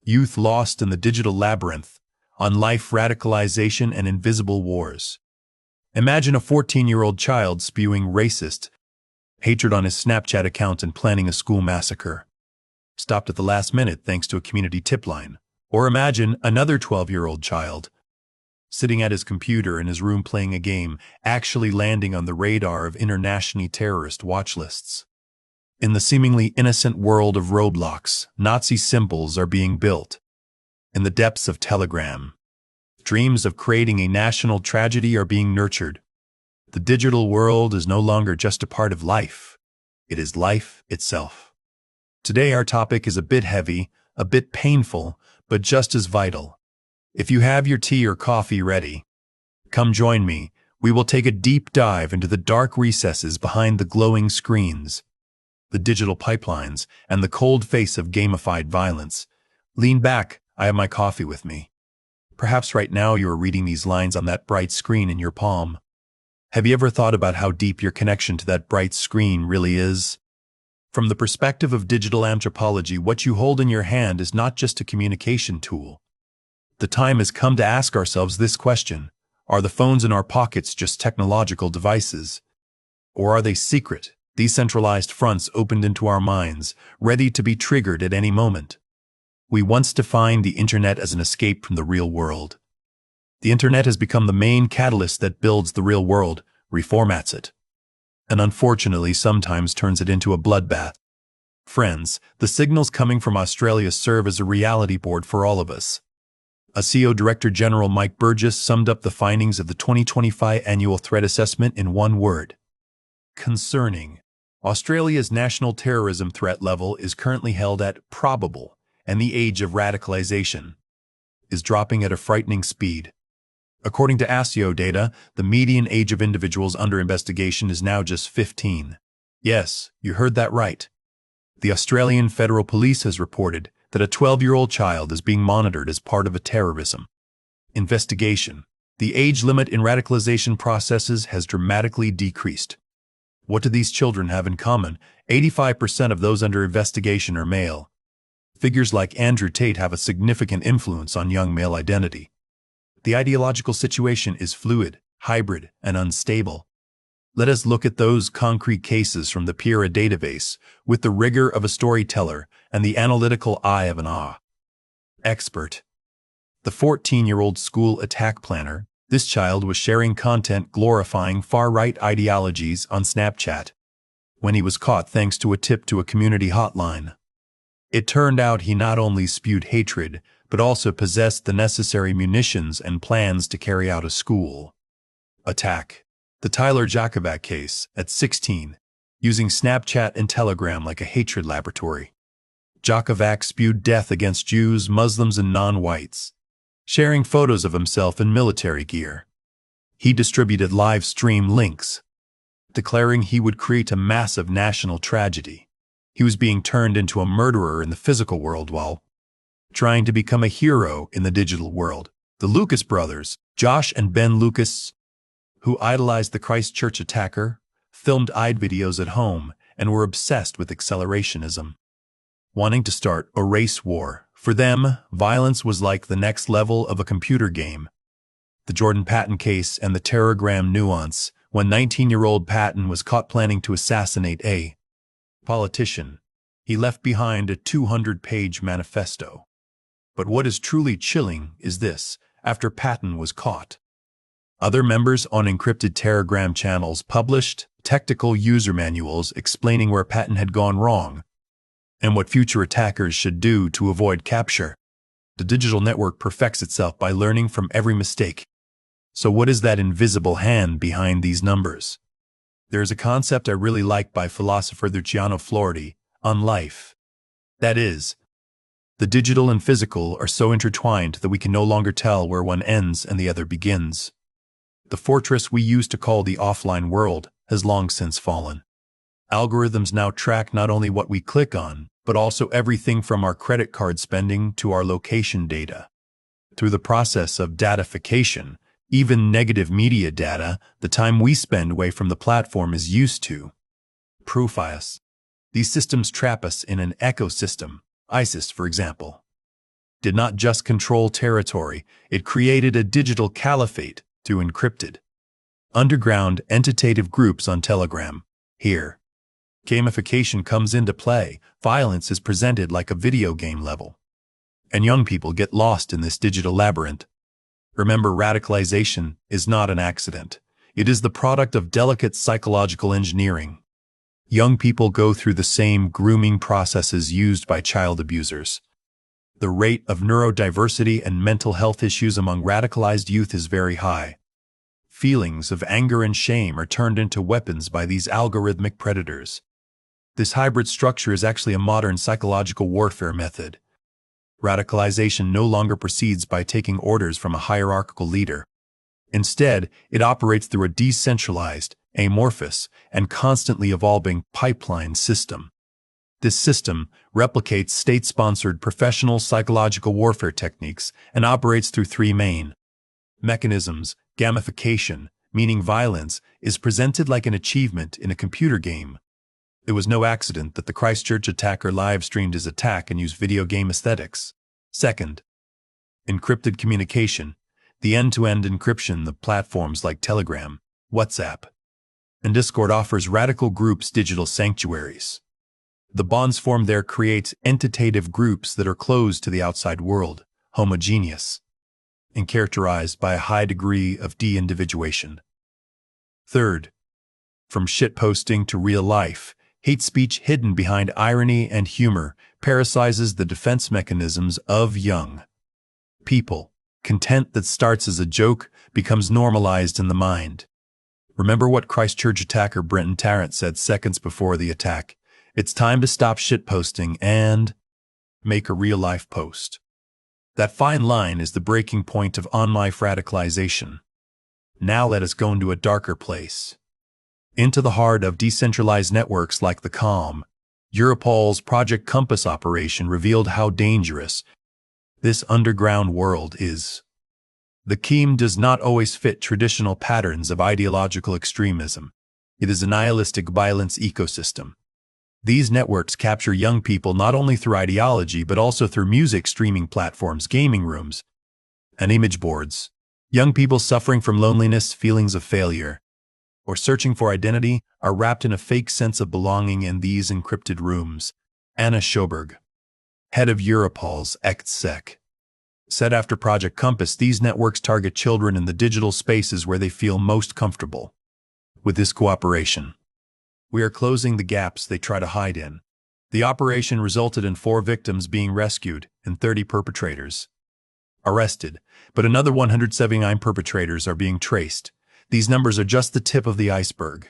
Youth lost in the digital labyrinth, Onlife Radicalisation and invisible wars. Imagine a 14-year-old child spewing racist hatred on his Snapchat account and planning a school massacre. Stopped at the last minute thanks to a community tip line. Or imagine another 12-year-old child sitting at his computer in his room playing a game, actually landing on the radar of international terrorist watch lists. In the seemingly innocent world of Roblox, Nazi symbols are being built. In the depths of Telegram, dreams of creating a national tragedy are being nurtured. The digital world is no longer just a part of life. It is life itself. Today our topic is a bit heavy, a bit painful, but just as vital. If you have your tea or coffee ready, come join me. We will take a deep dive into the dark recesses behind the glowing screens, the digital pipelines, and the cold face of gamified violence. Lean back, I have my coffee with me. Perhaps right now you are reading these lines on that bright screen in your palm. Have you ever thought about how deep your connection to that bright screen really is? From the perspective of digital anthropology, what you hold in your hand is not just a communication tool. The time has come to ask ourselves this question: are the phones in our pockets just technological devices? Or are they secret, decentralized fronts opened into our minds, ready to be triggered at any moment? We once defined the internet as an escape from the real world. The internet has become the main catalyst that builds the real world, reformats it, and unfortunately sometimes turns it into a bloodbath. Friends, the signals coming from Australia serve as a reality board for all of us. ASIO Director General Mike Burgess summed up the findings of the 2025 Annual Threat Assessment in one word: concerning. Australia's national terrorism threat level is currently held at probable, and the age of radicalisation is dropping at a frightening speed. According to ASIO data, the median age of individuals under investigation is now just 15. Yes, you heard that right. The Australian Federal Police has reported that a 12-year-old child is being monitored as part of a terrorism investigation. The age limit in radicalisation processes has dramatically decreased. What do these children have in common? 85% of those under investigation are male. Figures like Andrew Tate have a significant influence on young male identity. The ideological situation is fluid, hybrid, and unstable. Let us look at those concrete cases from the PIRA database with the rigor of a storyteller and the analytical eye of an expert. The 14-year-old school attack planner. This child was sharing content glorifying far-right ideologies on Snapchat when he was caught thanks to a tip to a community hotline. It turned out he not only spewed hatred, but also possessed the necessary munitions and plans to carry out a school attack. The Tyler Jakovac case, at 16, using Snapchat and Telegram like a hatred laboratory. Jakovac spewed death against Jews, Muslims, and non-whites, sharing photos of himself in military gear. He distributed live stream links, declaring he would create a massive national tragedy. He was being turned into a murderer in the physical world while trying to become a hero in the digital world. The Lucas brothers, Josh and Ben Lucas, who idolized the Christchurch attacker, filmed videos at home and were obsessed with accelerationism, wanting to start a race war. For them, violence was like the next level of a computer game. The Jordan Patton case and the Telegram nuance, when 19-year-old Patton was caught planning to assassinate a politician. He left behind a 200-page manifesto. But what is truly chilling is this: after Patton was caught, other members on encrypted Telegram channels published technical user manuals explaining where Patton had gone wrong and what future attackers should do to avoid capture. The digital network perfects itself by learning from every mistake. So what is that invisible hand behind these numbers? There is a concept I really like by philosopher Luciano Floridi on life. That is, the digital and physical are so intertwined that we can no longer tell where one ends and the other begins. The fortress we used to call the offline world has long since fallen. Algorithms now track not only what we click on, but also everything from our credit card spending to our location data. Through the process of datafication, even negative media data, the time we spend away from the platform is used to profile us. These systems trap us in an ecosystem, ISIS for example. did not just control territory, it created a digital caliphate through encrypted, underground entitative groups on Telegram. Here, gamification comes into play. Violence is presented like a video game level, and young people get lost in this digital labyrinth. Remember, radicalization is not an accident. It is the product of delicate psychological engineering. Young people go through the same grooming processes used by child abusers. The rate of neurodiversity and mental health issues among radicalized youth is very high. Feelings of anger and shame are turned into weapons by these algorithmic predators. This hybrid structure is actually a modern psychological warfare method. Radicalization no longer proceeds by taking orders from a hierarchical leader. Instead, it operates through a decentralized, amorphous, and constantly evolving pipeline system. This system replicates state-sponsored professional psychological warfare techniques and operates through three main mechanisms. Gamification, meaning violence, is presented like an achievement in a computer game. It was no accident that the Christchurch attacker live-streamed his attack and used video game aesthetics. Second, encrypted communication, the end-to-end encryption of platforms like Telegram, WhatsApp, and Discord offers radical groups digital sanctuaries. The bonds formed there create entitative groups that are closed to the outside world, homogeneous, and characterized by a high degree of de-individuation. Third, from shitposting to real life, hate speech hidden behind irony and humor parasizes the defense mechanisms of young people. Content that starts as a joke becomes normalized in the mind. Remember what Christchurch attacker Brenton Tarrant said seconds before the attack: "It's time to stop shitposting and make a real-life post." That fine line is the breaking point of Onlife Radicalisation. Now let us go into a darker place, into the heart of decentralized networks like the COM. Europol's Project Compass operation revealed how dangerous this underground world is. The COM does not always fit traditional patterns of ideological extremism. It is a nihilistic violence ecosystem. These networks capture young people not only through ideology but also through music streaming platforms, gaming rooms, and image boards. Young people suffering from loneliness, feelings of failure, or searching for identity are wrapped in a fake sense of belonging in these encrypted rooms. Anna Schoberg, head of Europol's ExSec, said after Project Compass, these networks target children in the digital spaces where they feel most comfortable. With this cooperation, we are closing the gaps they try to hide in. The operation resulted in 4 victims being rescued and 30 perpetrators arrested, but another 179 perpetrators are being traced. These numbers are just the tip of the iceberg.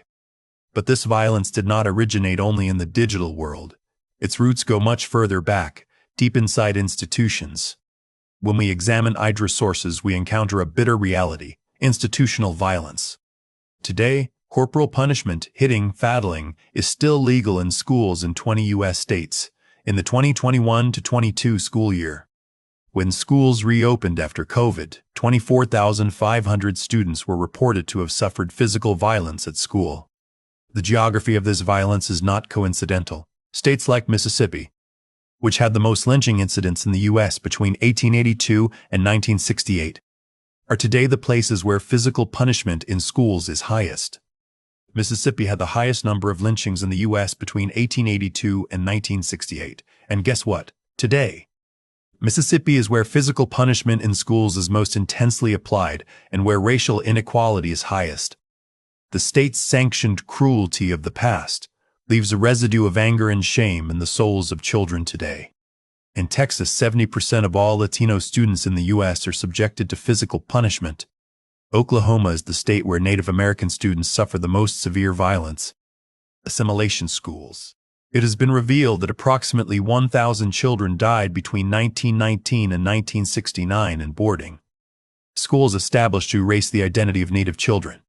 But this violence did not originate only in the digital world. Its roots go much further back, deep inside institutions. When we examine IDRA sources, we encounter a bitter reality: institutional violence. Today, corporal punishment, hitting, fadling, is still legal in schools in 20 U.S. states. In the 2021-22 school year, when schools reopened after COVID, 24,500 students were reported to have suffered physical violence at school. The geography of this violence is not coincidental. States like Mississippi, which had the most lynching incidents in the U.S. between 1882 and 1968, are today the places where physical punishment in schools is highest. Mississippi had the highest number of lynchings in the U.S. between 1882 and 1968. And guess what? Today, Mississippi is where physical punishment in schools is most intensely applied and where racial inequality is highest. The state-sanctioned cruelty of the past leaves a residue of anger and shame in the souls of children today. In Texas, 70% of all Latino students in the U.S. are subjected to physical punishment. Oklahoma is the state where Native American students suffer the most severe violence. Assimilation schools. It has been revealed that approximately 1,000 children died between 1919 and 1969 in boarding schools established to erase the identity of Native children.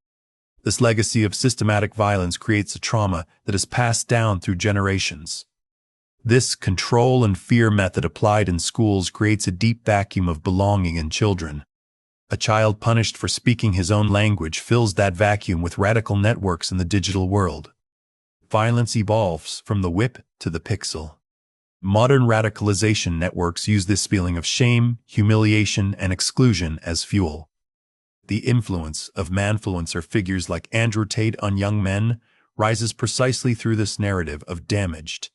This legacy of systematic violence creates a trauma that is passed down through generations. This control and fear method applied in schools creates a deep vacuum of belonging in children. A child punished for speaking his own language fills that vacuum with radical networks in the digital world. Violence evolves from the whip to the pixel. Modern radicalization networks use this feeling of shame, humiliation, and exclusion as fuel. The influence of manfluencer figures like Andrew Tate on young men rises precisely through this narrative of damaged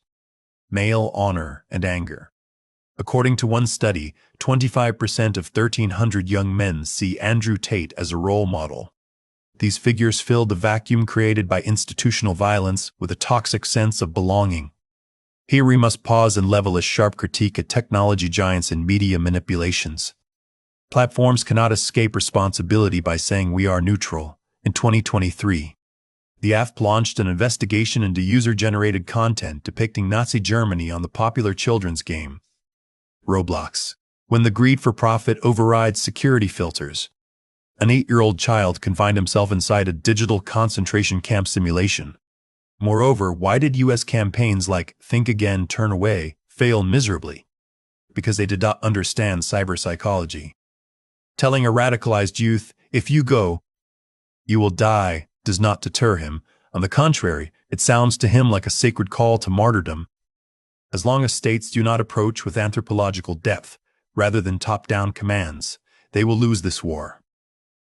male honor and anger. According to one study, 25% of 1,300 young men see Andrew Tate as a role model. These figures fill the vacuum created by institutional violence with a toxic sense of belonging. Here we must pause and level a sharp critique at technology giants and media manipulations. Platforms cannot escape responsibility by saying we are neutral. In 2023, the AFP launched an investigation into user-generated content depicting Nazi Germany on the popular children's game, Roblox. When the greed for profit overrides security filters, an 8-year-old child can find himself inside a digital concentration camp simulation. Moreover, why did U.S. campaigns like Think Again, Turn Away fail miserably? Because they did not understand cyber psychology. Telling a radicalized youth, if you go, you will die, does not deter him. On the contrary, it sounds to him like a sacred call to martyrdom. As long as states do not approach with anthropological depth, rather than top-down commands, they will lose this war.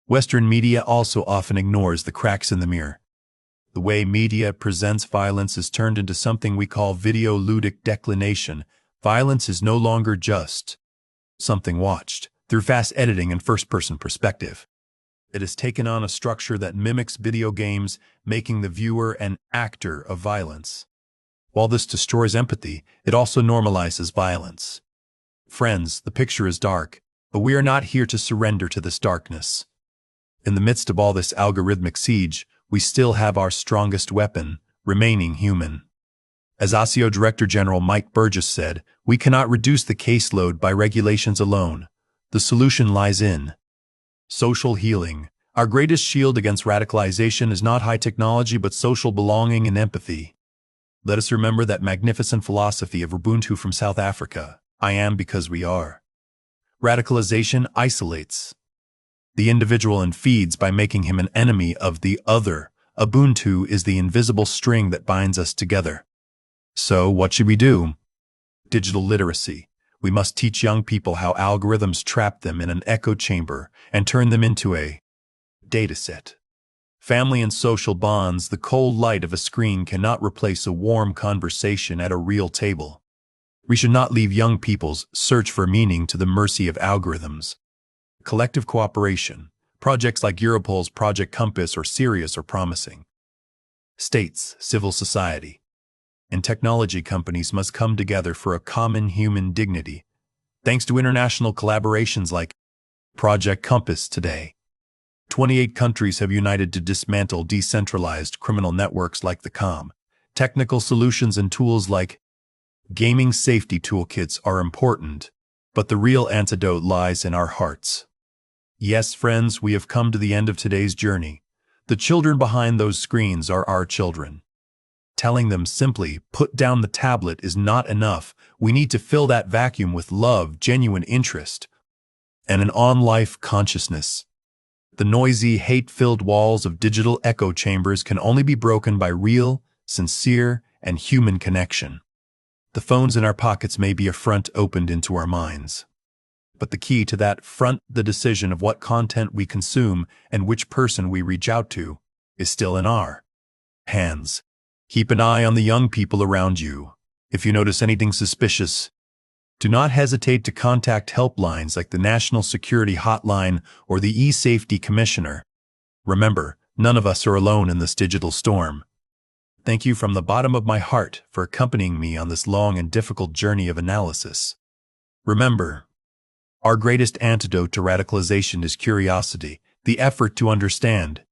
Western media also often ignores the cracks in the mirror. The way media presents violence is turned into something we call videoludic declination. Violence is no longer just something watched through fast editing and first-person perspective. It has taken on a structure that mimics video games, making the viewer an actor of violence. While this destroys empathy, it also normalizes violence. Friends, the picture is dark, but we are not here to surrender to this darkness. In the midst of all this algorithmic siege, we still have our strongest weapon, remaining human. As ASIO Director General Mike Burgess said, we cannot reduce the caseload by regulations alone. The solution lies in social healing. Our greatest shield against radicalization is not high technology but social belonging and empathy. Let us remember that magnificent philosophy of Ubuntu from South Africa, I am because we are. Radicalization isolates the individual and feeds by making him an enemy of the other. Ubuntu is the invisible string that binds us together. So, what should we do? Digital literacy. We must teach young people how algorithms trap them in an echo chamber and turn them into a dataset. Family and social bonds. The cold light of a screen cannot replace a warm conversation at a real table. We should not leave young people's search for meaning to the mercy of algorithms. Collective cooperation. Projects like Europol's Project Compass or Sirius are promising. States, civil society, and technology companies must come together for a common human dignity. Thanks to international collaborations like Project Compass today, 28 countries have united to dismantle decentralized criminal networks like the COM. Technical solutions and tools like gaming safety toolkits are important, but the real antidote lies in our hearts. Yes, friends, we have come to the end of today's journey. The children behind those screens are our children. Telling them simply, put down the tablet is not enough. We need to fill that vacuum with love, genuine interest, and an on-life consciousness. The noisy, hate-filled walls of digital echo chambers can only be broken by real, sincere, and human connection. The phones in our pockets may be a front opened into our minds. But the key to that front, the decision of what content we consume and which person we reach out to, is still in our hands. Keep an eye on the young people around you. If you notice anything suspicious, do not hesitate to contact helplines like the National Security Hotline or the E-Safety Commissioner. Remember, none of us are alone in this digital storm. Thank you from the bottom of my heart for accompanying me on this long and difficult journey of analysis. Remember, our greatest antidote to radicalization is curiosity, the effort to understand,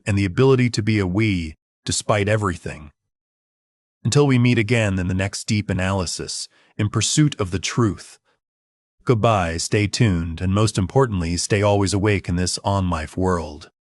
and the ability to be a we, despite everything. Until we meet again in the next deep analysis, in pursuit of the truth. Goodbye, stay tuned, and most importantly, stay always awake in this Onlife world.